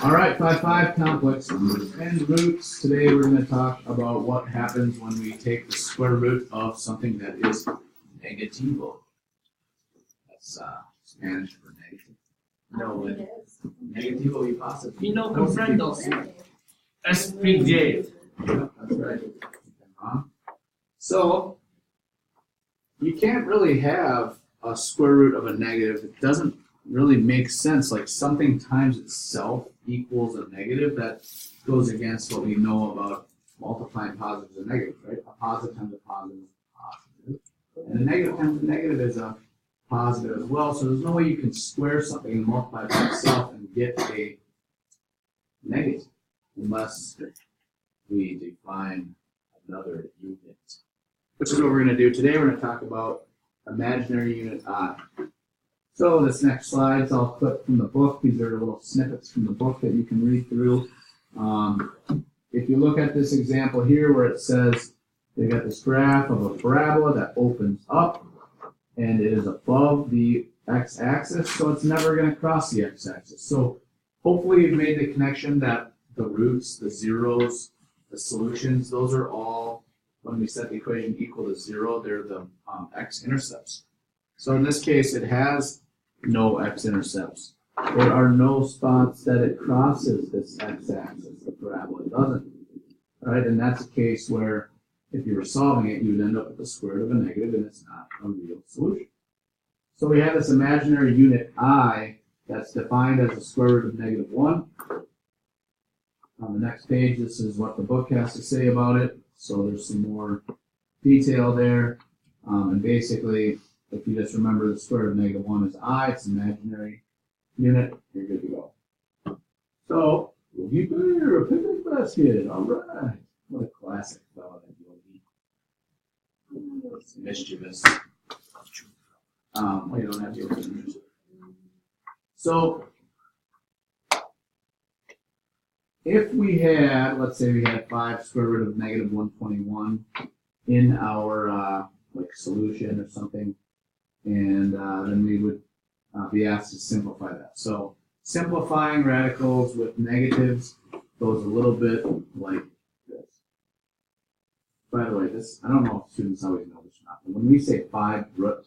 All right, 5-5 complex numbers and roots. Today we're going to talk about what happens when we take the square root of something that is negativo. That's Spanish for negative. No, negativo y positive. Y no comprendo. Expliqué. That's right. So you can't really have a square root of a negative. It doesn't really make sense. Like something times itself equals a negative. That goes against what we know about multiplying positives and negatives, right? A positive times a positive is a positive. And a negative times a negative is a positive as well. So there's no way you can square something and multiply it by itself and get a negative unless we define another unit, which is what we're going to do today. We're going to talk about imaginary unit I. So this next slide is all clipped from the book. These are little snippets from the book that you can read through. If you look at this example here where it says they got this graph of a parabola that opens up and it is above the x-axis, so it's never going to cross the x-axis. So hopefully you've made the connection that the roots, the zeros, the solutions, those are all, when we set the equation equal to 0, they're the x-intercepts. So in this case, it has no x-intercepts. There are no spots that it crosses this x-axis. The parabola doesn't. All right, and that's a case where if you were solving it, you would end up with the square root of a negative, and it's not a real solution. So we have this imaginary unit I that's defined as the square root of -1. On the next page, this is what the book has to say about it. So there's some more detail there. And basically, if you just remember the square root of -1 is I, it's an imaginary unit, you're good to go. So, Yogi Bear, a picnic basket, all right. What a classic fellow that Yogi. It's mischievous. We don't have Yogi. So, if we had, let's say we had 5 square root of -121 in our like solution or something, and then we would be asked to simplify that. So simplifying radicals with negatives goes a little bit like this. By the way, this, I don't know if students always know this or not, but when we say 5 root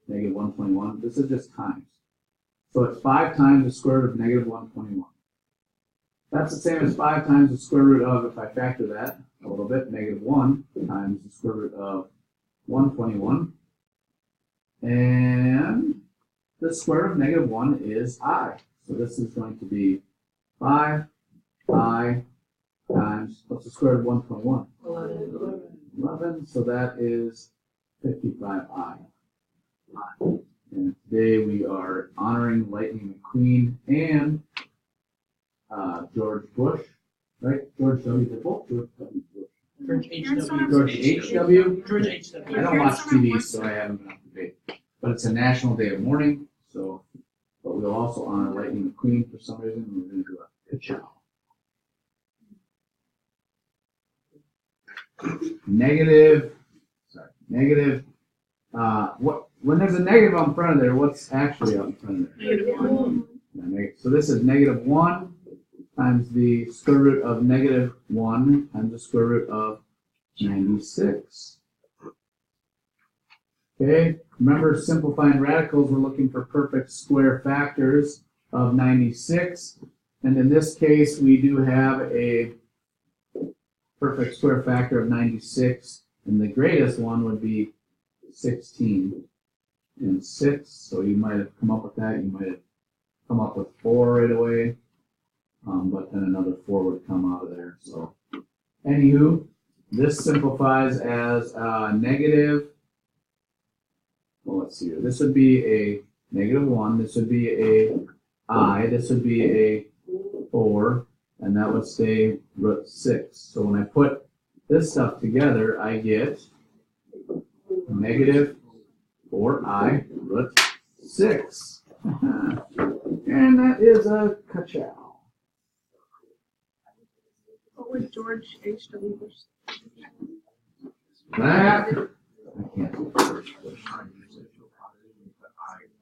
-121, this is just times. So it's 5 times the square root of -121. That's the same as 5 times the square root of, if I factor that a little bit, -1 times the square root of 121. And the square root of -1 is I. So this is going to be 5I times, what's the square root of 121? 11. So that is 55I. And today we are honoring Lightning McQueen and George Bush, right? George W. Bush. George W. Bush. George H.W. George H.W. George H.W. I don't watch TV, so I haven't been up to date. But it's a national day of mourning, so, but we'll also honor Lightning McQueen for some reason. We're going to do a ka-chow. Negative, when there's a negative on front of there, what's actually out in front of there? -1. Yeah, so this is -1 times the square root of -1 times the square root of 96. Okay, remember simplifying radicals, we're looking for perfect square factors of 96. And in this case, we do have a perfect square factor of 96. And the greatest one would be 16 and 6. So you might have come up with that. You might have come up with 4 right away. But then another 4 would come out of there. So, anywho, this simplifies as negative. Well, let's see here. This would be a -1. This would be a I. This would be a 4. And that would stay root 6. So when I put this stuff together, I get -4I root 6. And that is a ka-chow. What was George H.W. Bush? That, I can't do George Bush.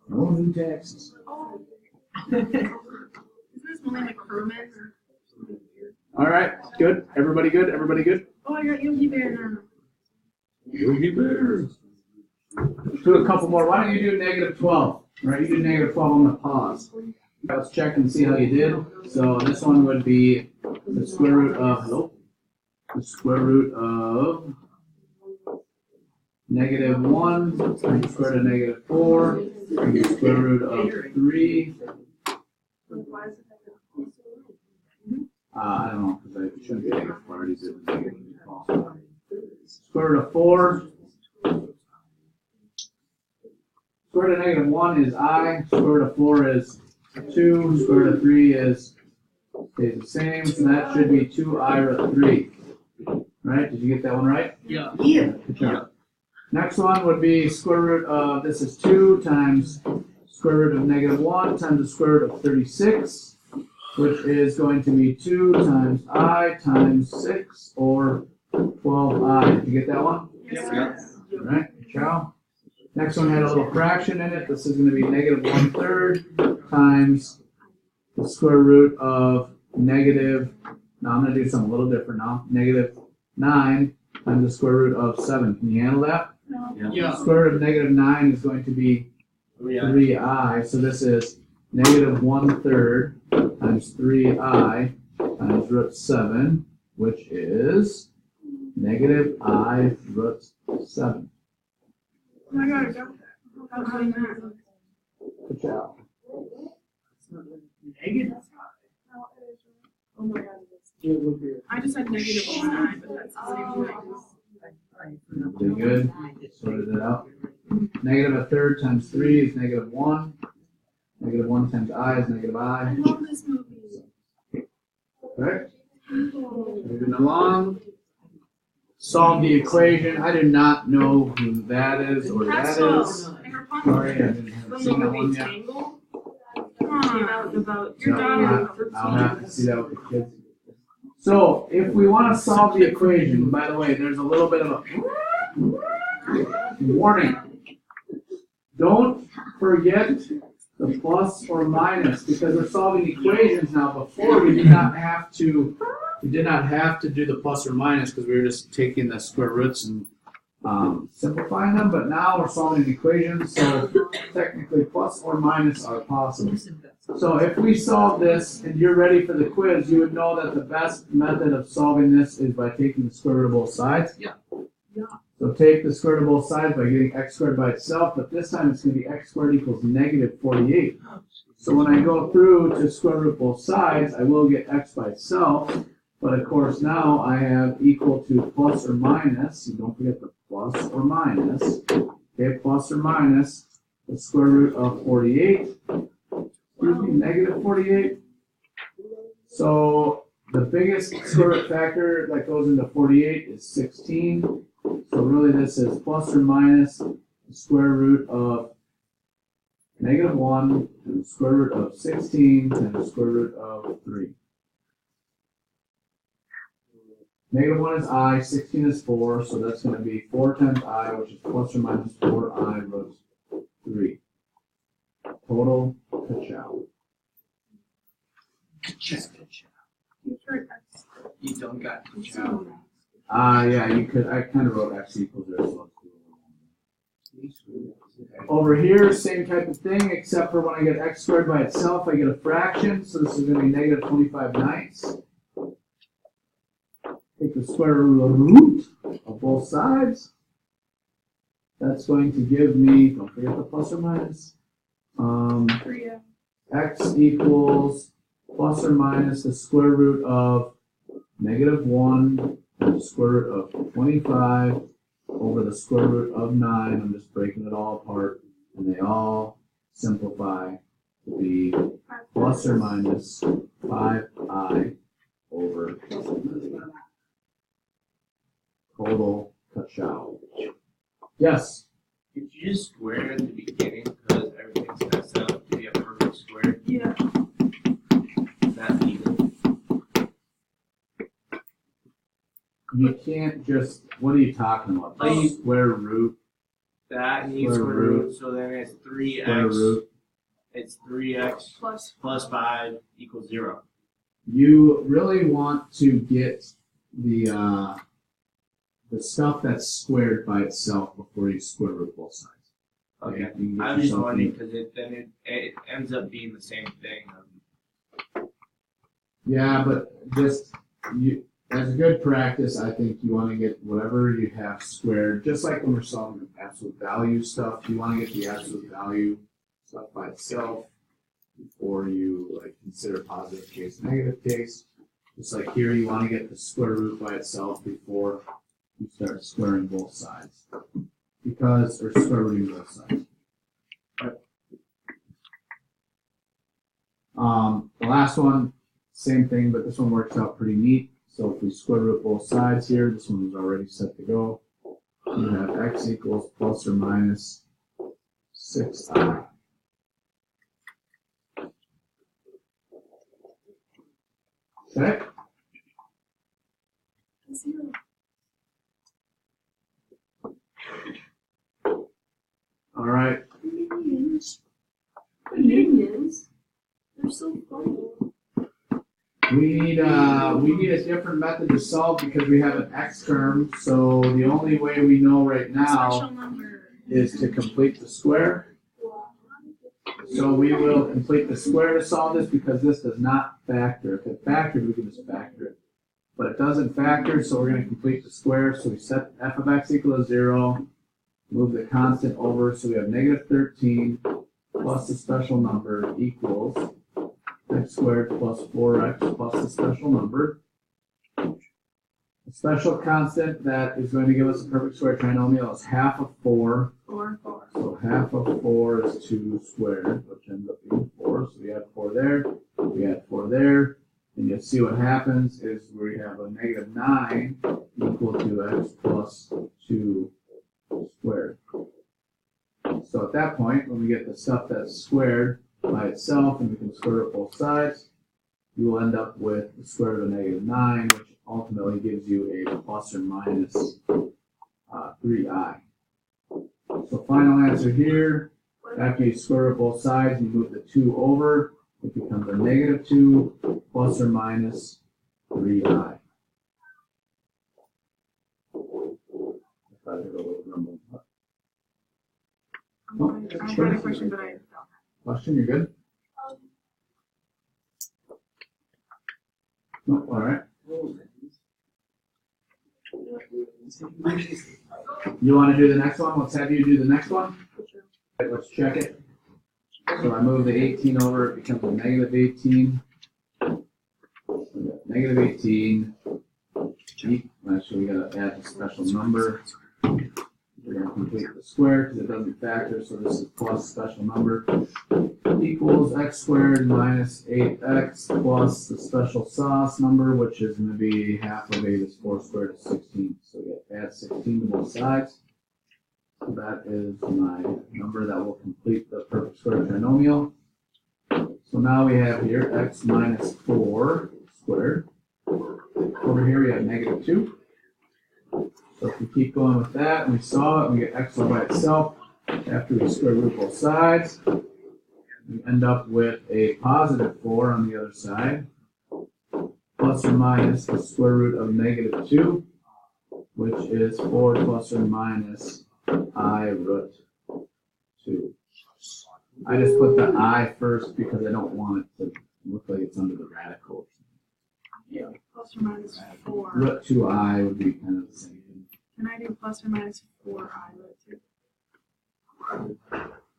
No new taxes. Oh. Isn't this Emily McCormick or something weird. All right, good. Everybody good? Everybody good? Oh, I got Yogi Bear now. Yogi Bear. Let's do a couple more. Why don't you do negative 12? All right, you do negative 12 on the pause. Let's check and see how you did. So this one would be the square root of, the square root of negative 1 times the square root of negative 4 and the square root of 3. Why is it I don't know, because I shouldn't be negative 4. I already did the negative 12. Square root of 4. Square root of negative 1 is I. Square root of 4 is 2. Square root of 3 is stays the same. So that should be 2I root 3. Right? Did you get that one right? Yeah. Good job. Next one would be square root of, this is 2 times square root of negative 1 times the square root of 36, which is going to be 2 times I times 6, or 12I. Did you get that one? Yes. All right, good job. Next one had a little fraction in it. This is going to be negative 1/3 times the square root of negative, now I'm going to do something a little different now, negative 9 times the square root of 7. Can you handle that? No. Yeah. Square root of negative 9 is going to be 3I. So this is negative 1/3 times 3I times root 7, which is negative I root 7. Oh my god, I got that. How about doing that? Good job. Negative. Oh my god. I just had negative 1I, but that's the same thing. Pretty good. Sorted it out. Negative 1/3 times 3 is negative 1. Negative 1 times I is negative I I. love this movie. Correct? Moving along. Solve the equation. I do not know who that is or that is. Sorry, I didn't have From the seen that one movie yet. Tangle. Came out about So your daughter. I'll have to see that with the kids. So if we want to solve the equation, by the way, there's a little bit of a warning. Don't forget the plus or minus, because we're solving equations now. Before we did not have to do the plus or minus because we were just taking the square roots and simplifying them. But now we're solving an equation, so technically plus or minus are possible. So if we solve this and you're ready for the quiz, you would know that the best method of solving this is by taking the square root of both sides. Yeah. So take the square root of both sides by getting x squared by itself, but this time it's going to be x squared equals negative 48. So when I go through to square root of both sides, I will get x by itself, but of course now I have equal to plus or minus, and don't forget the plus or minus, okay, plus or minus the square root of 48, excuse me, negative 48. So the biggest square root factor that goes into 48 is 16. So really this is plus or minus the square root of negative 1 and the square root of 16 and the square root of 3. Negative 1 is I, 16 is 4, so that's going to be 4 times I, which is plus or minus 4I root 3. Total ka-chow. You don't got the job. Yeah, you could, I kind of wrote x equals there. So over here, same type of thing, except for when I get x squared by itself, I get a fraction, so this is going to be negative 25/9. Take the square root of both sides. That's going to give me, don't forget the plus or minus, x equals plus or minus the square root of negative 1 and the square root of 25 over the square root of 9. I'm just breaking it all apart, and they all simplify to be plus or minus 5I over 9. Total ka-chow. Yes? Did you just square at the beginning because everything's messed up to be a perfect square? Yeah. That's legal. You can't just, what are you talking about? Like- Square root, That needs Square square root, so then it's square 3x root. it's 3x Plus. plus 5 equals 0. You really want to get the stuff that's squared by itself before you square root both sides. Okay. You can get I was just yourself wondering in- because it ends up being the same thing. Yeah, but just as a good practice, I think you want to get whatever you have squared, just like when we're solving absolute value stuff. You want to get the absolute value stuff by itself before you consider positive case, negative case. Just like here, you want to get the square root by itself before you start squaring both sides, or square rooting both sides. The last one, same thing, but this one works out pretty neat. So if we square root both sides here, this one is already set to go. You have x equals plus or minus 6i. Okay? Zero. All right. Minions. Minions. They're so funny. We need a different method to solve because we have an x term. So the only way we know right now Special number. is to complete the square. So we will complete the square to solve this because this does not factor. If it factored, we can just factor it. But it doesn't factor, so we're going to complete the square. So we set f of x equal to 0, move the constant over, so we have negative 13 plus the special number equals x squared plus 4x plus the special number. The special constant that is going to give us a perfect square trinomial is half of 4. 4. So half of 4 is 2 squared, which ends up being 4. So we add 4 there, we add 4 there, and you'll see what happens is we have a negative 9 equal to x plus 2 squared. So at that point, when we get the stuff that's squared by itself and we can square root both sides, you will end up with the square root of negative 9, which ultimately gives you a plus or minus 3i. So final answer here, after you square root both sides, you move the 2 over, it becomes a negative 2 plus or minus 3i. If I heard a little rumble. I had a question, but I forgot. Question, you're good? No, all right. You want to do the next one? Let's have you do the next one. Okay, let's check it. So I move the 18 over, it becomes a negative 18. Negative 18. Actually, we gotta add a special number. We're gonna complete the square because it doesn't factor, so this is plus special number. Equals x squared minus 8x plus the special sauce number, which is going to be half of 8 is 4 squared is 16. So we have to add 16 to both sides. So that is my number that will complete the perfect square trinomial. So now we have here x minus 4 squared. Over here we have negative 2. So if we keep going with that, and we saw it, we get x all by itself. After we square root both sides, we end up with a positive 4 on the other side, plus or minus the square root of negative 2, which is 4 plus or minus I root 2. I just put the I first because I don't want it to look like it's under the radical. Yeah. Plus or minus 4. Root 2I would be kind of the same thing. Can I do plus or minus 4i root 2?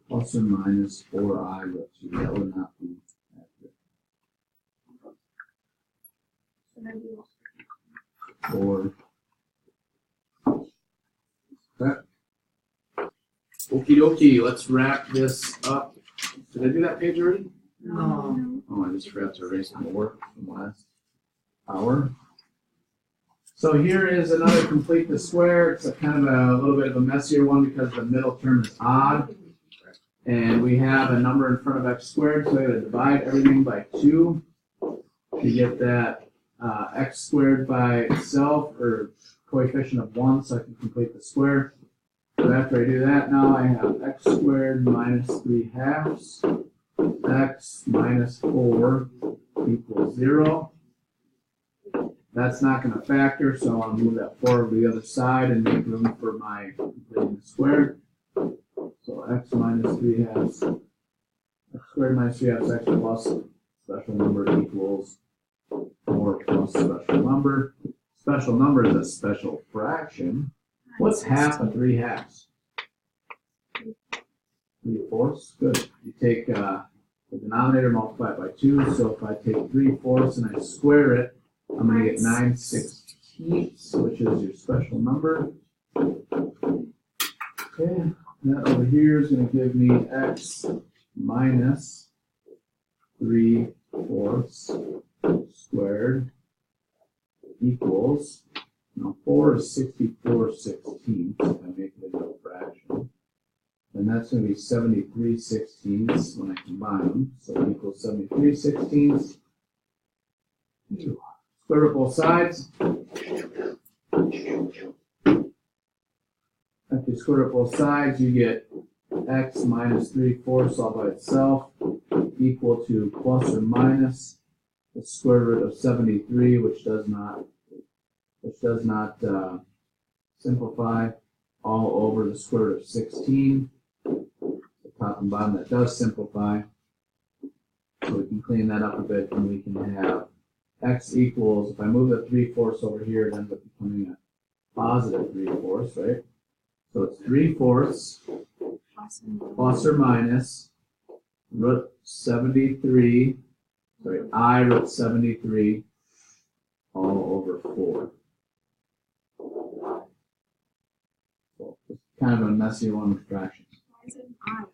Plus or minus 4I root 2. That would not be accurate. Can I do 4. Okay. Okie dokie, let's wrap this up. Did I do that page already? No. Oh, I just forgot to erase my work from last hour. So here is another complete the square. It's a kind of a little bit of a messier one because the middle term is odd. And we have a number in front of x squared, so we have to divide everything by 2 to get that x squared by itself, or coefficient of 1, so I can complete the square. So after I do that, now I have x squared minus 3 halves x minus 4 equals 0. That's not going to factor, so I'll move that 4 over the other side and make room for my completing the square. So x minus 3 halves, x squared minus 3 halves x plus special number equals 4 plus special number. Special number is a special fraction. What's half of 3 halves? 3/4. Good. You take the denominator, multiply it by 2. So if I take 3/4 and I square it, I'm going to get 9/16, which is your special number. Okay. That over here is going to give me x minus 3/4 squared equals, now 4 is 64/16, if I make it into a fraction. And that's going to be 73/16 when I combine them. So it equals 73/16. Square root both sides. If you square root both sides, you get x minus 3/4 all by itself equal to plus or minus the square root of 73, which does not simplify, all over the square root of 16. The top and bottom, that does simplify. So we can clean that up a bit, and we can have x equals, if I move the 3/4 over here, it ends up becoming a positive 3/4, right? So it's 3/4 plus or minus root 73, I root 73 all over 4. So it's kind of a messy one with fractions. Why is it I?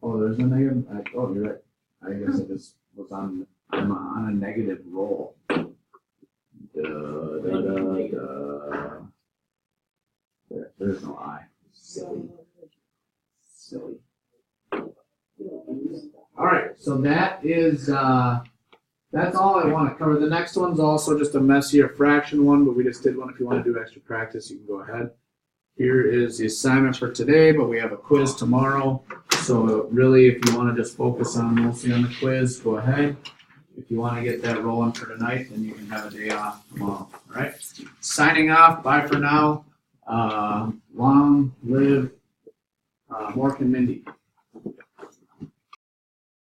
Oh, there's a negative. Oh, you're right. I guess I just was I'm on a negative roll. There's no I. Silly. All right, so that is that's all I want to cover. The next one's also just a messier fraction one, but we just did one. If you want to do extra practice, you can go ahead. Here is the assignment for today, but we have a quiz tomorrow. So really, if you want to just focus mostly on the quiz, go ahead. If you want to get that rolling for tonight, then you can have a day off tomorrow. All right. Signing off. Bye for now. Long live Mork and Mindy.